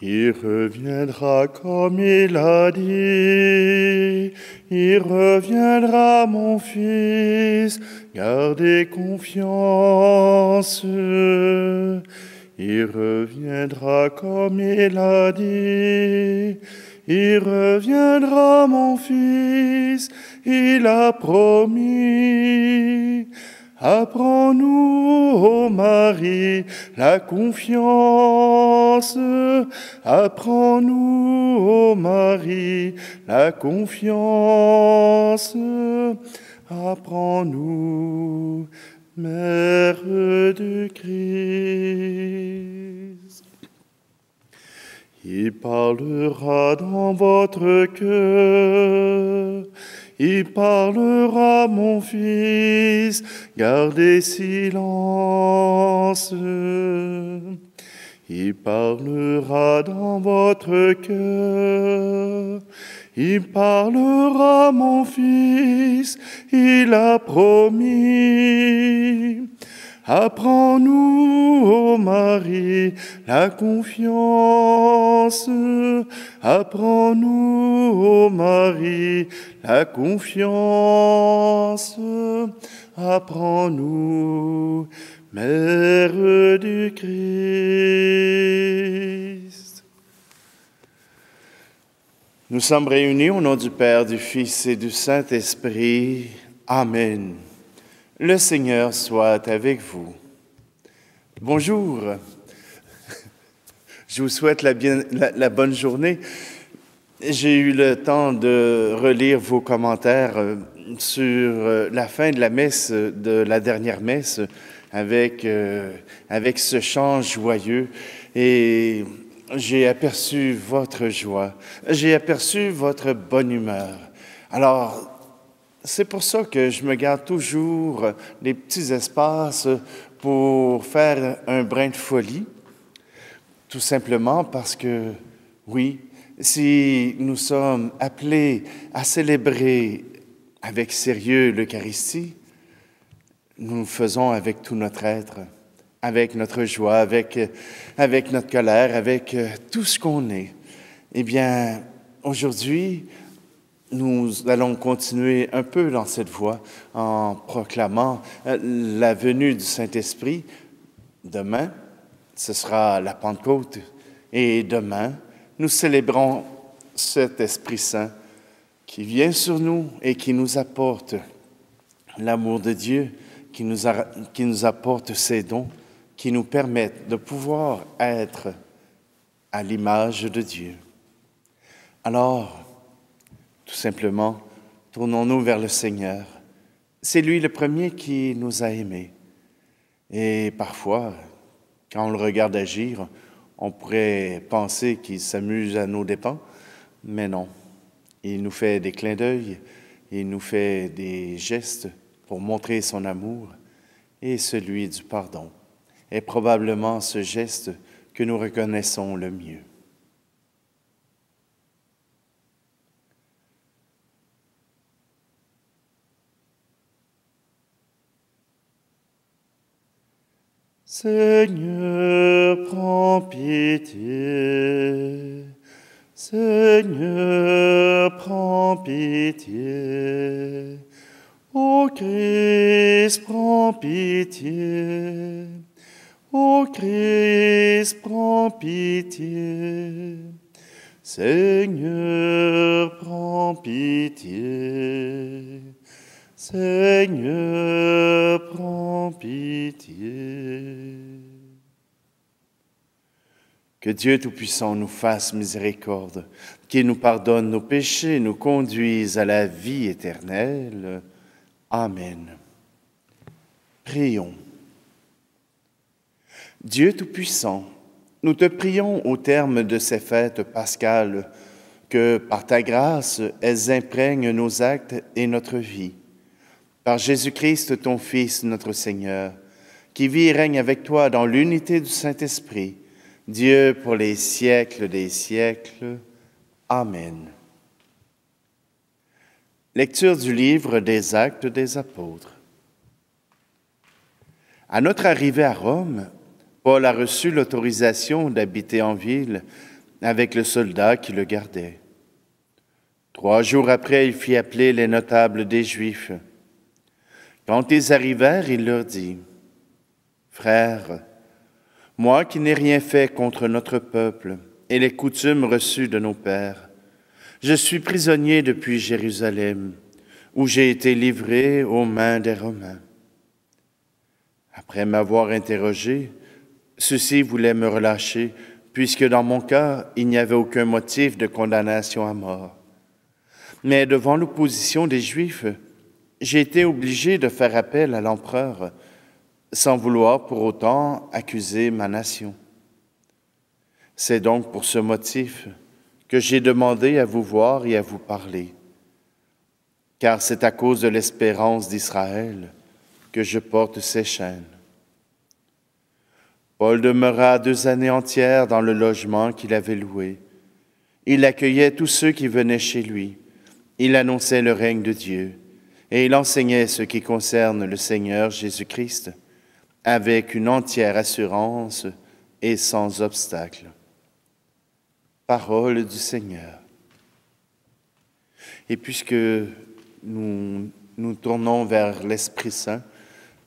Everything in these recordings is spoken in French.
Il reviendra comme il a dit, il reviendra mon fils, gardez confiance. Il reviendra comme il a dit, il reviendra mon fils, il a promis. Apprends-nous, ô Marie, la confiance. Apprends-nous, ô Marie, la confiance. Apprends-nous, Mère du Christ. Il parlera dans votre cœur. Il parlera, mon fils, gardez silence. Il parlera dans votre cœur. Il parlera, mon fils, il a promis. Apprends-nous, ô Marie, la confiance. Apprends-nous, ô Marie, la confiance. Apprends-nous, Mère du Christ. Nous sommes réunis au nom du Père, du Fils et du Saint-Esprit. Amen. Le Seigneur soit avec vous. Bonjour. Je vous souhaite la bonne journée. J'ai eu le temps de relire vos commentaires sur la fin de la messe, de la dernière messe, avec ce chant joyeux. Et j'ai aperçu votre joie, j'ai aperçu votre bonne humeur. Alors, c'est pour ça que je me garde toujours des petits espaces pour faire un brin de folie, tout simplement parce que, oui, si nous sommes appelés à célébrer avec sérieux l'Eucharistie, nous le faisons avec tout notre être, avec notre joie, avec notre colère, avec tout ce qu'on est. Eh bien, aujourd'hui, nous allons continuer un peu dans cette voie en proclamant la venue du Saint-Esprit. Demain, ce sera la Pentecôte. Et demain, nous célébrons cet Esprit Saint qui vient sur nous et qui nous apporte l'amour de Dieu, qui nous apporte ses dons, qui nous permettent de pouvoir être à l'image de Dieu. Alors, tout simplement, tournons-nous vers le Seigneur. C'est lui le premier qui nous a aimés. Et parfois, quand on le regarde agir, on pourrait penser qu'il s'amuse à nos dépens, mais non. Il nous fait des clins d'œil, il nous fait des gestes pour montrer son amour et celui du pardon est probablement ce geste que nous reconnaissons le mieux. Seigneur, prends pitié. Seigneur, prends pitié. Ô Christ, prends pitié. Ô Christ, prends pitié. Seigneur, prends pitié. Seigneur, prends pitié. Que Dieu Tout-Puissant nous fasse miséricorde, qu'il nous pardonne nos péchés, nous conduise à la vie éternelle. Amen. Prions. Dieu Tout-Puissant, nous te prions au terme de ces fêtes pascales que, par ta grâce, elles imprègnent nos actes et notre vie. Par Jésus-Christ, ton Fils, notre Seigneur, qui vit et règne avec toi dans l'unité du Saint-Esprit, Dieu pour les siècles des siècles. Amen. Lecture du livre des Actes des Apôtres. À notre arrivée à Rome, Paul a reçu l'autorisation d'habiter en ville avec le soldat qui le gardait. 3 jours après, il fit appeler les notables des Juifs. Quand ils arrivèrent, il leur dit, « Frères, moi qui n'ai rien fait contre notre peuple et les coutumes reçues de nos pères, je suis prisonnier depuis Jérusalem, où j'ai été livré aux mains des Romains. Après m'avoir interrogé, ceux-ci voulaient me relâcher, puisque dans mon cas, il n'y avait aucun motif de condamnation à mort. Mais devant l'opposition des Juifs, j'ai été obligé de faire appel à l'empereur, sans vouloir pour autant accuser ma nation. C'est donc pour ce motif que j'ai demandé à vous voir et à vous parler, car c'est à cause de l'espérance d'Israël que je porte ces chaînes. » Paul demeura 2 années entières dans le logement qu'il avait loué. Il accueillait tous ceux qui venaient chez lui. Il annonçait le règne de Dieu et il enseignait ce qui concerne le Seigneur Jésus-Christ avec une entière assurance et sans obstacle. Parole du Seigneur. Et puisque nous tournons vers l'Esprit Saint,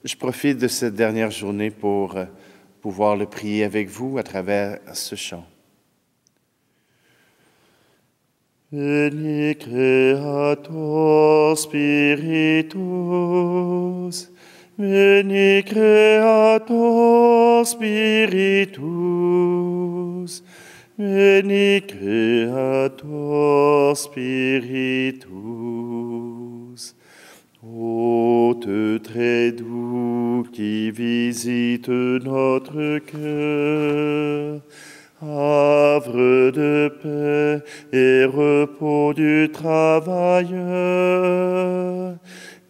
je profite de cette dernière journée pour pouvoir le prier avec vous à travers ce chant. Veni Creator Spiritus, Veni Creator Spiritus, Veni Creator Spiritus. Hôte très doux qui visite notre cœur, havre de paix et repos du travailleur,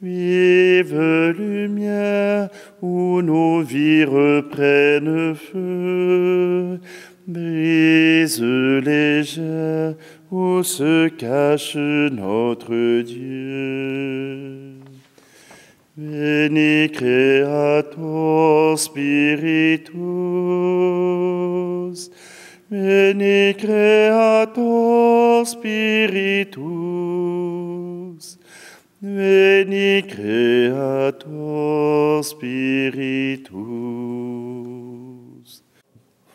vive lumière où nos vies reprennent feu, brise légère où se cache notre Dieu. Veni Creator Spiritus, Veni Creator Spiritus, Veni Creator Spiritus.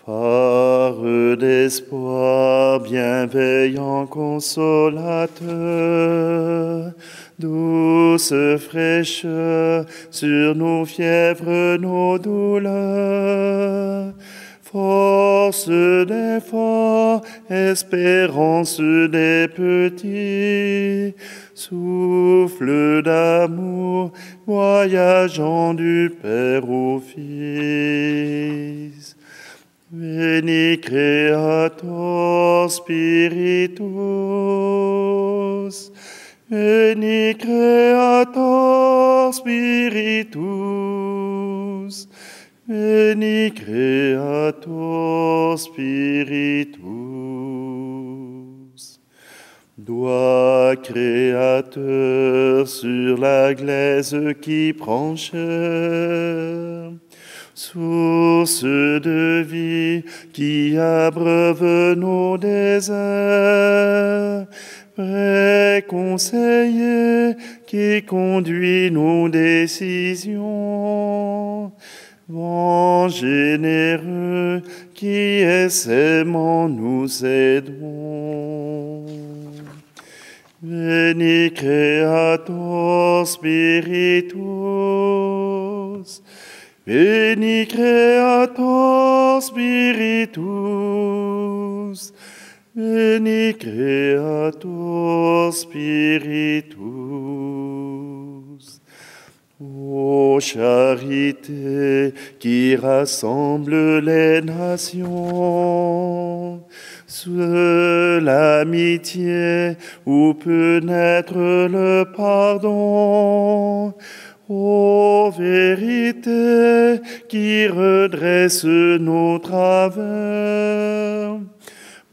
Phare d'espoir, bienveillant consolateur, douce fraîcheur sur nos fièvres, nos douleurs, force des forts, espérance des petits, souffle d'amour, voyageant du Père au Fils. Veni Creator Spiritus, Veni Creator Spiritus, Veni Creator Spiritus. Doigt créateur sur la glaise qui prend chair, source de vie qui abreuve nos déserts, vrai conseiller qui conduit nos décisions, vent généreux qui aisément nous aidons. Veni Creator Spiritus, Veni Creator Spiritus, Veni Creator Spiritus. Ô charité qui rassemble les nations, sous l'amitié où peut naître le pardon, ô vérité qui redresse nos travers,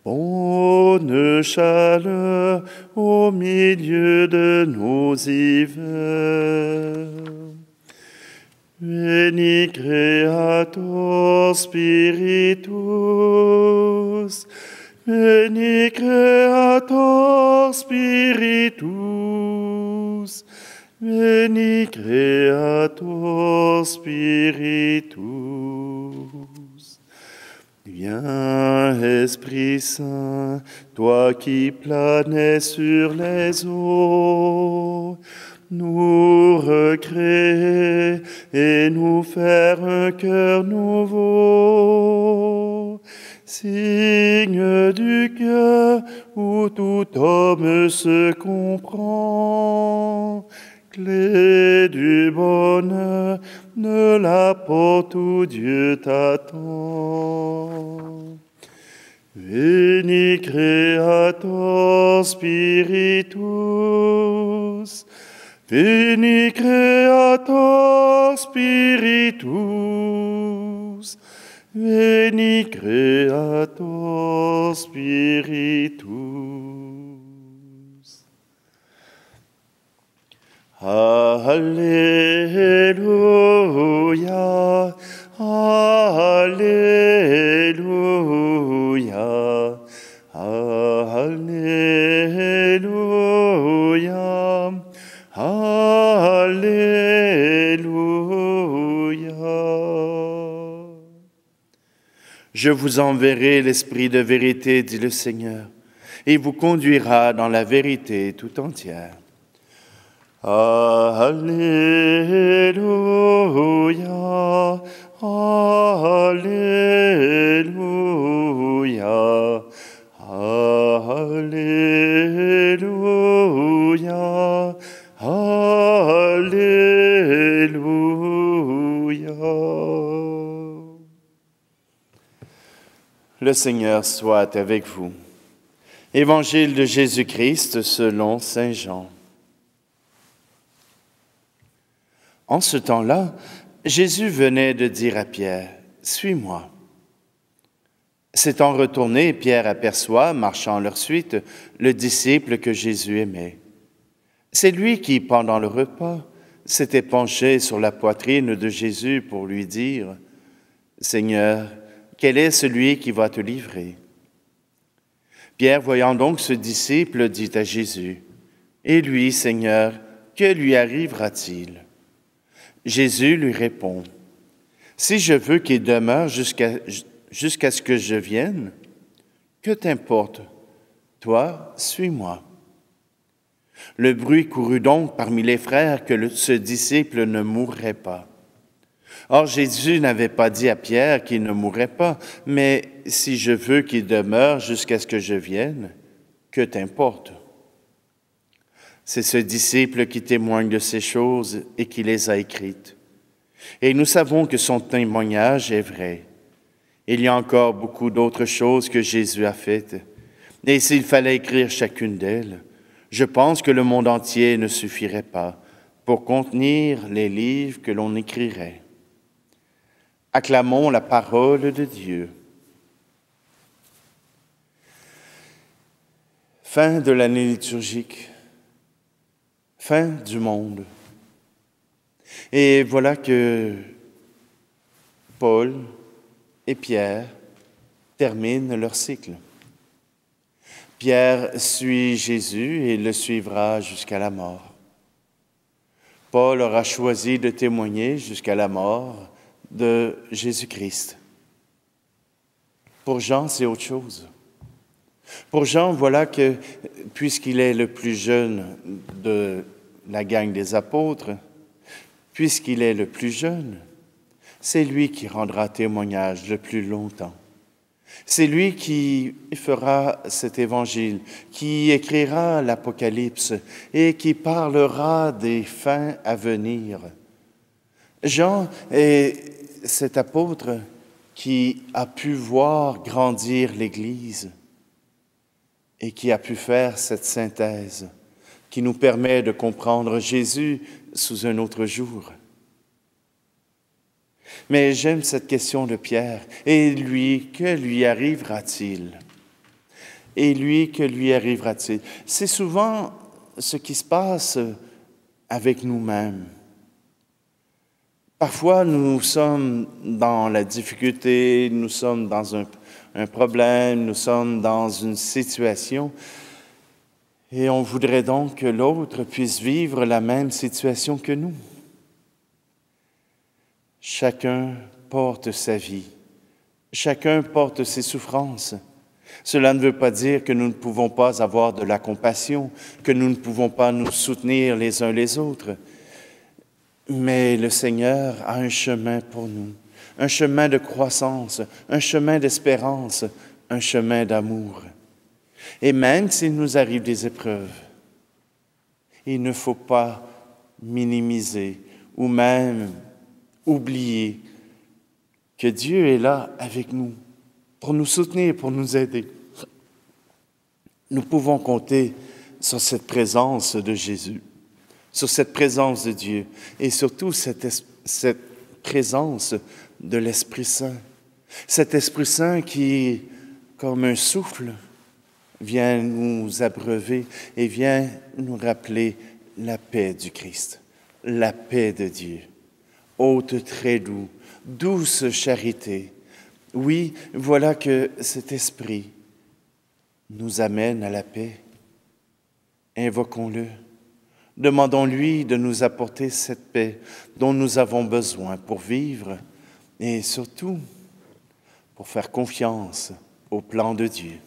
bonne chaleur au milieu de nos hivers. Veni Creator Spiritus, Veni Creator Spiritus, Veni Creator Spiritus. Viens, Esprit Saint, toi qui planais sur les eaux, nous recréer et nous faire un cœur nouveau. Signe du cœur où tout homme se comprend, clé du bonheur de la porte où Dieu t'attend. Veni Creator Spiritus, Veni Creator Spiritus, Veni Creator Spiritus. Alléluia, Alléluia, Alléluia, Alléluia. Je vous enverrai l'Esprit de vérité, dit le Seigneur, et vous conduira dans la vérité tout entière. Alléluia, Alléluia, Alléluia, Alléluia. Le Seigneur soit avec vous. Évangile de Jésus-Christ selon saint Jean. En ce temps-là, Jésus venait de dire à Pierre, « Suis-moi ». S'étant retourné, Pierre aperçoit, marchant à leur suite, le disciple que Jésus aimait. C'est lui qui, pendant le repas, s'était penché sur la poitrine de Jésus pour lui dire, « Seigneur, quel est celui qui va te livrer ?» Pierre, voyant donc ce disciple, dit à Jésus, « Et lui, Seigneur, que lui arrivera-t-il » Jésus lui répond, « Si je veux qu'il demeure jusqu'à ce que je vienne, que t'importe? Toi, suis-moi. » Le bruit courut donc parmi les frères que ce disciple ne mourrait pas. Or Jésus n'avait pas dit à Pierre qu'il ne mourrait pas, mais « Si je veux qu'il demeure jusqu'à ce que je vienne, que t'importe? » C'est ce disciple qui témoigne de ces choses et qui les a écrites. Et nous savons que son témoignage est vrai. Il y a encore beaucoup d'autres choses que Jésus a faites. Et s'il fallait écrire chacune d'elles, je pense que le monde entier ne suffirait pas pour contenir les livres que l'on écrirait. Acclamons la parole de Dieu. Fin de l'année liturgique. Fin du monde. Et voilà que Paul et Pierre terminent leur cycle. Pierre suit Jésus et le suivra jusqu'à la mort. Paul aura choisi de témoigner jusqu'à la mort de Jésus-Christ. Pour Jean, c'est autre chose. Pour Jean, voilà que, puisqu'il est le plus jeune de la gang des apôtres, puisqu'il est le plus jeune, c'est lui qui rendra témoignage le plus longtemps. C'est lui qui fera cet évangile, qui écrira l'Apocalypse et qui parlera des fins à venir. Jean est cet apôtre qui a pu voir grandir l'Église et qui a pu faire cette synthèse qui nous permet de comprendre Jésus sous un autre jour. Mais j'aime cette question de Pierre. Et lui, que lui arrivera-t-il? Et lui, que lui arrivera-t-il? C'est souvent ce qui se passe avec nous-mêmes. Parfois, nous sommes dans la difficulté, nous sommes dans un problème, nous sommes dans une situation et on voudrait donc que l'autre puisse vivre la même situation que nous. Chacun porte sa vie, chacun porte ses souffrances. Cela ne veut pas dire que nous ne pouvons pas avoir de la compassion, que nous ne pouvons pas nous soutenir les uns les autres. Mais le Seigneur a un chemin pour nous, un chemin de croissance, un chemin d'espérance, un chemin d'amour. Et même s'il nous arrive des épreuves, il ne faut pas minimiser ou même oublier que Dieu est là avec nous pour nous soutenir, pour nous aider. Nous pouvons compter sur cette présence de Jésus, sur cette présence de Dieu et surtout cette présence de l'Esprit Saint. Cet Esprit Saint qui, comme un souffle, vient nous abreuver et vient nous rappeler la paix du Christ, la paix de Dieu. Hôte très doux, douce charité. Oui, voilà que cet esprit nous amène à la paix. Invoquons-le. Demandons-lui de nous apporter cette paix dont nous avons besoin pour vivre et surtout pour faire confiance au plan de Dieu.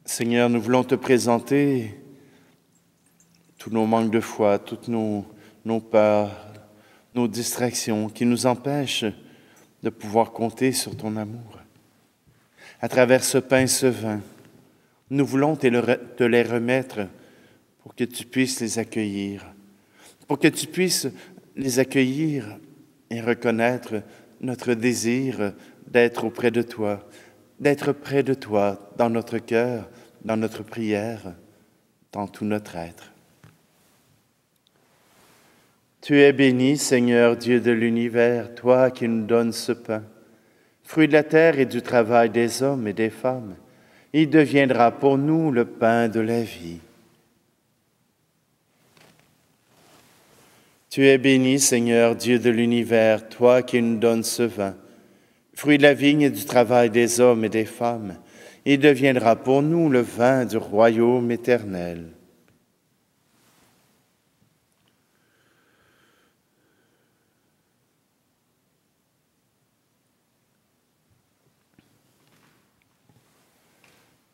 Seigneur, nous voulons te présenter tous nos manques de foi, toutes nos peurs, nos distractions qui nous empêchent de pouvoir compter sur ton amour. À travers ce pain et ce vin, nous voulons te les remettre pour que tu puisses les accueillir, pour que tu puisses les accueillir et reconnaître notre désir d'être auprès de toi, d'être près de toi dans notre cœur, dans notre prière, dans tout notre être. Tu es béni, Seigneur Dieu de l'univers, toi qui nous donnes ce pain, fruit de la terre et du travail des hommes et des femmes. Il deviendra pour nous le pain de la vie. Tu es béni, Seigneur Dieu de l'univers, toi qui nous donnes ce vin, fruit de la vigne et du travail des hommes et des femmes. Il deviendra pour nous le vin du royaume éternel.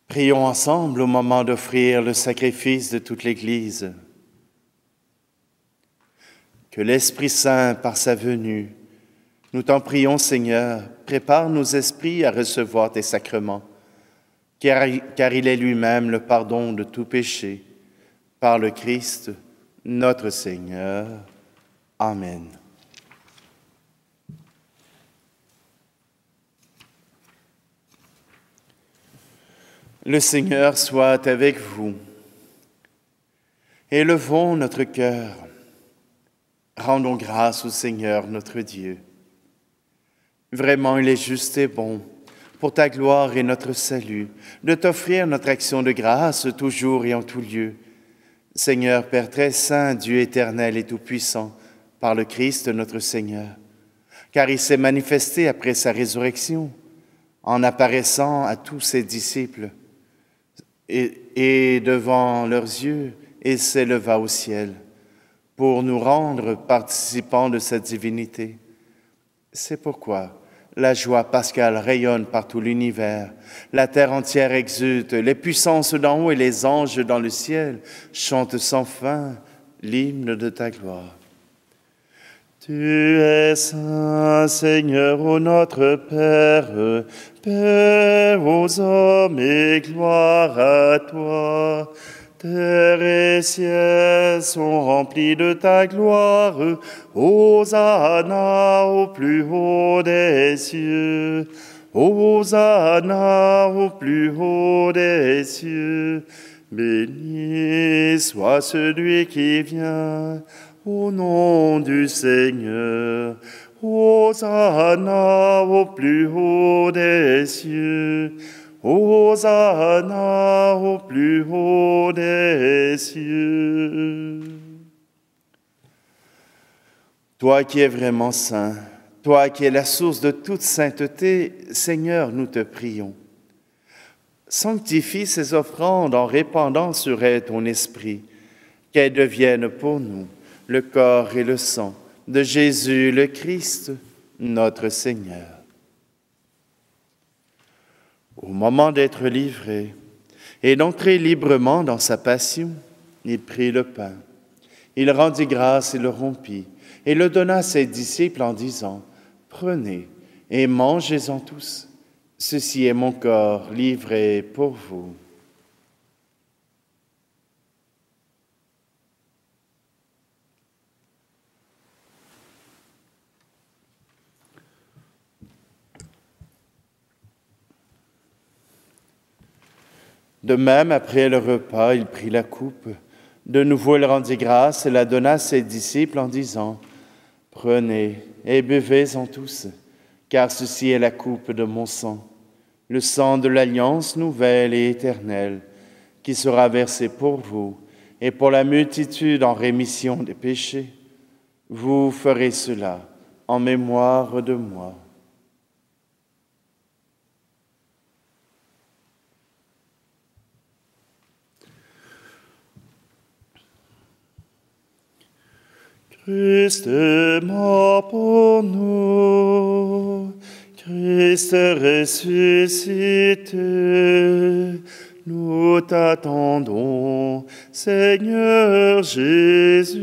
Prions ensemble au moment d'offrir le sacrifice de toute l'Église. Que l'Esprit Saint, par sa venue, nous t'en prions, Seigneur, prépare nos esprits à recevoir tes sacrements, car il est lui-même le pardon de tout péché, par le Christ, notre Seigneur. Amen. Le Seigneur soit avec vous. Élevons notre cœur. Rendons grâce au Seigneur notre Dieu. Vraiment, il est juste et bon, pour ta gloire et notre salut, de t'offrir notre action de grâce toujours et en tout lieu. Seigneur, Père très saint, Dieu éternel et tout-puissant, par le Christ notre Seigneur, car il s'est manifesté après sa résurrection, en apparaissant à tous ses disciples, et devant leurs yeux, il s'éleva au ciel, pour nous rendre participants de sa divinité. C'est pourquoi la joie pascale rayonne par tout l'univers, la terre entière exulte, les puissances d'en haut et les anges dans le ciel chantent sans fin l'hymne de ta gloire. Tu es saint, Seigneur, ô notre Père, paix aux hommes et gloire à toi. Terre et ciel sont remplis de ta gloire. Hosanna au plus haut des cieux. Hosanna au plus haut des cieux. Béni soit celui qui vient au nom du Seigneur. Hosanna au plus haut des cieux. Hosanna au plus haut des cieux. Toi qui es vraiment saint, toi qui es la source de toute sainteté, Seigneur, nous te prions. Sanctifie ces offrandes en répandant sur elles ton esprit, qu'elles deviennent pour nous le corps et le sang de Jésus le Christ, notre Seigneur. Au moment d'être livré et d'entrer librement dans sa passion, il prit le pain. Il rendit grâce et le rompit, et le donna à ses disciples en disant, « Prenez et mangez-en tous. Ceci est mon corps livré pour vous. » De même, après le repas, il prit la coupe. De nouveau, il rendit grâce et la donna à ses disciples en disant, « Prenez et buvez-en tous, car ceci est la coupe de mon sang, le sang de l'alliance nouvelle et éternelle, qui sera versé pour vous et pour la multitude en rémission des péchés. Vous ferez cela en mémoire de moi. » Christ est mort pour nous, Christ ressuscité, nous t'attendons, Seigneur Jésus.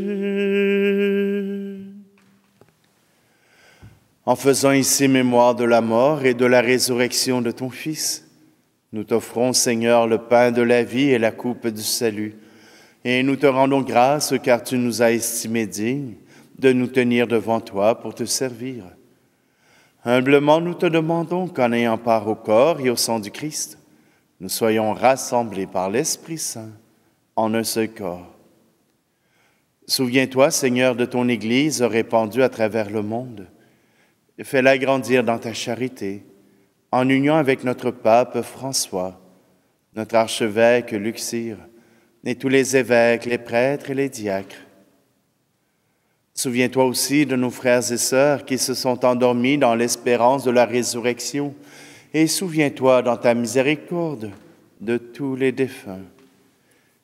En faisant ici mémoire de la mort et de la résurrection de ton Fils, nous t'offrons, Seigneur, le pain de la vie et la coupe du salut. Et nous te rendons grâce car tu nous as estimés dignes de nous tenir devant toi pour te servir. Humblement, nous te demandons qu'en ayant part au corps et au sang du Christ, nous soyons rassemblés par l'Esprit Saint en un seul corps. Souviens-toi, Seigneur, de ton Église répandue à travers le monde. Fais-la grandir dans ta charité, en union avec notre pape François, notre archevêque Luxire, et tous les évêques, les prêtres et les diacres. Souviens-toi aussi de nos frères et sœurs qui se sont endormis dans l'espérance de la résurrection, et souviens-toi dans ta miséricorde de tous les défunts.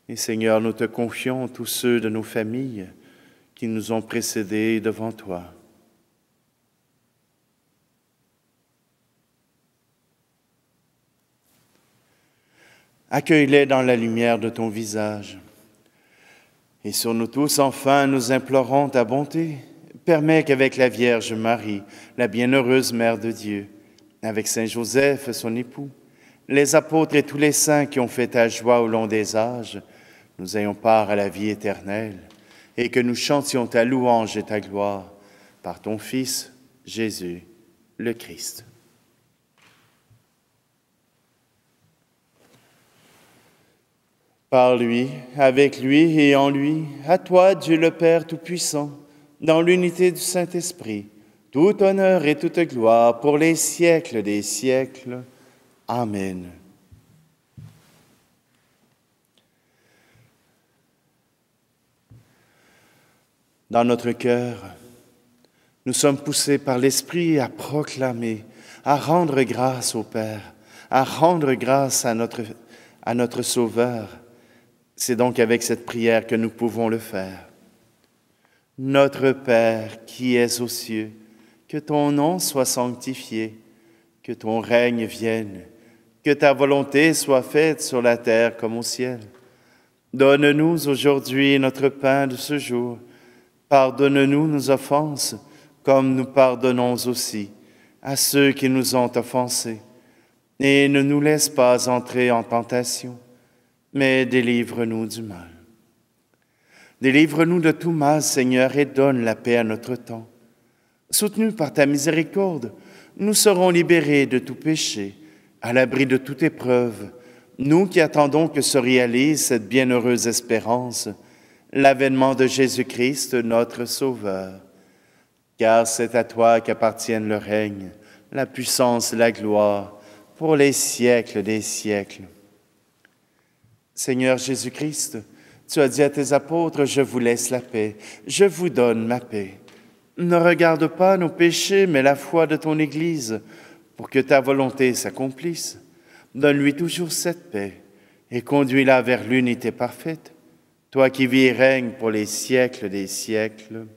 Et Seigneur, nous te confions tous ceux de nos familles qui nous ont précédés devant toi. Accueille-les dans la lumière de ton visage. Et sur nous tous, enfin, nous implorons ta bonté. Permets qu'avec la Vierge Marie, la bienheureuse Mère de Dieu, avec Saint Joseph, son époux, les apôtres et tous les saints qui ont fait ta joie au long des âges, nous ayons part à la vie éternelle et que nous chantions ta louange et ta gloire par ton Fils, Jésus, le Christ. Par lui, avec lui et en lui, à toi, Dieu le Père Tout-Puissant, dans l'unité du Saint-Esprit, tout honneur et toute gloire pour les siècles des siècles. Amen. Dans notre cœur, nous sommes poussés par l'Esprit à proclamer, à rendre grâce au Père, à rendre grâce à notre Sauveur. C'est donc avec cette prière que nous pouvons le faire. Notre Père qui es aux cieux, que ton nom soit sanctifié, que ton règne vienne, que ta volonté soit faite sur la terre comme au ciel. Donne-nous aujourd'hui notre pain de ce jour. Pardonne-nous nos offenses, comme nous pardonnons aussi à ceux qui nous ont offensés. Et ne nous laisse pas entrer en tentation, mais délivre-nous du mal. Délivre-nous de tout mal, Seigneur, et donne la paix à notre temps. Soutenus par ta miséricorde, nous serons libérés de tout péché, à l'abri de toute épreuve, Nous qui attendons que se réalise cette bienheureuse espérance, l'avènement de Jésus-Christ, notre Sauveur. Car c'est à toi qu'appartiennent le règne, la puissance et la gloire, pour les siècles des siècles. Seigneur Jésus-Christ, tu as dit à tes apôtres, « Je vous laisse la paix, je vous donne ma paix. » Ne regarde pas nos péchés, mais la foi de ton Église, pour que ta volonté s'accomplisse. Donne-lui toujours cette paix et conduis-la vers l'unité parfaite, toi qui vis et règnes pour les siècles des siècles.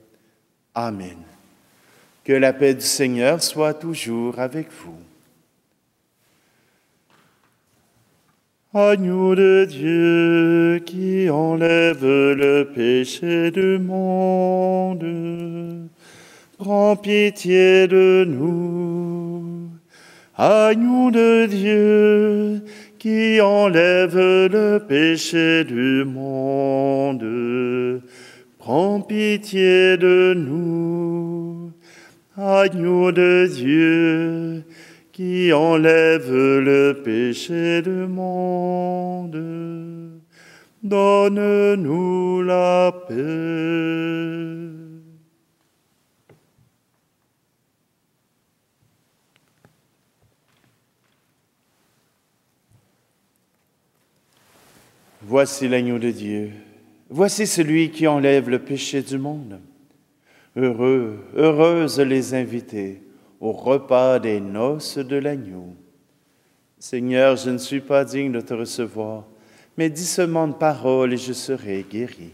Amen. Que la paix du Seigneur soit toujours avec vous. Agneau de Dieu qui enlève le péché du monde, prends pitié de nous. Agneau de Dieu qui enlève le péché du monde, prends pitié de nous. Agneau de Dieu qui enlève le péché du monde, donne-nous la paix. Voici l'agneau de Dieu, voici celui qui enlève le péché du monde. Heureux, heureuses les invités au repas des noces de l'agneau. Seigneur, je ne suis pas digne de te recevoir, mais dis seulement une parole et je serai guéri.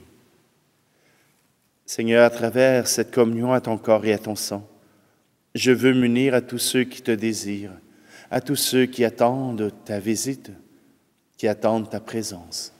Seigneur, à travers cette communion à ton corps et à ton sang, je veux m'unir à tous ceux qui te désirent, à tous ceux qui attendent ta visite, qui attendent ta présence.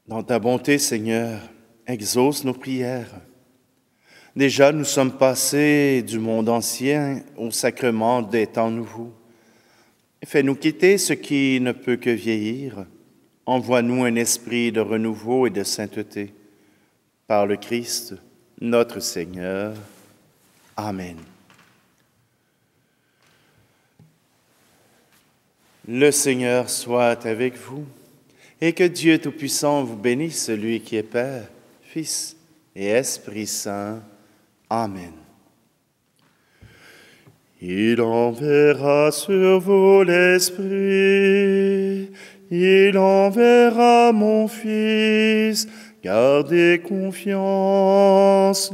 Dans ta bonté, Seigneur, exauce nos prières. Déjà, nous sommes passés du monde ancien au sacrement des temps nouveaux. Fais-nous quitter ce qui ne peut que vieillir. Envoie-nous un esprit de renouveau et de sainteté. Par le Christ, notre Seigneur. Amen. Le Seigneur soit avec vous. Et que Dieu Tout-Puissant vous bénisse, celui qui est Père, Fils et Esprit Saint. Amen. Il enverra sur vous l'Esprit, il enverra mon Fils, gardez confiance.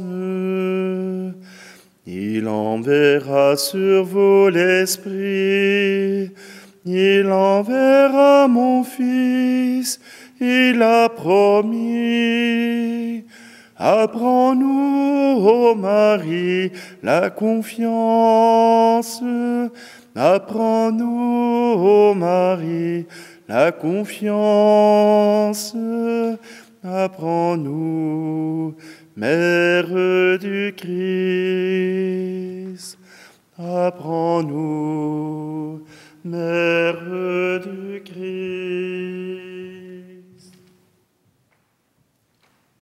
Il enverra sur vous l'Esprit, il enverra mon Fils, il a promis. Apprends-nous, ô Marie, la confiance. Apprends-nous, ô Marie, la confiance. Apprends-nous, Mère du Christ. Apprends-nous, Mère du Christ.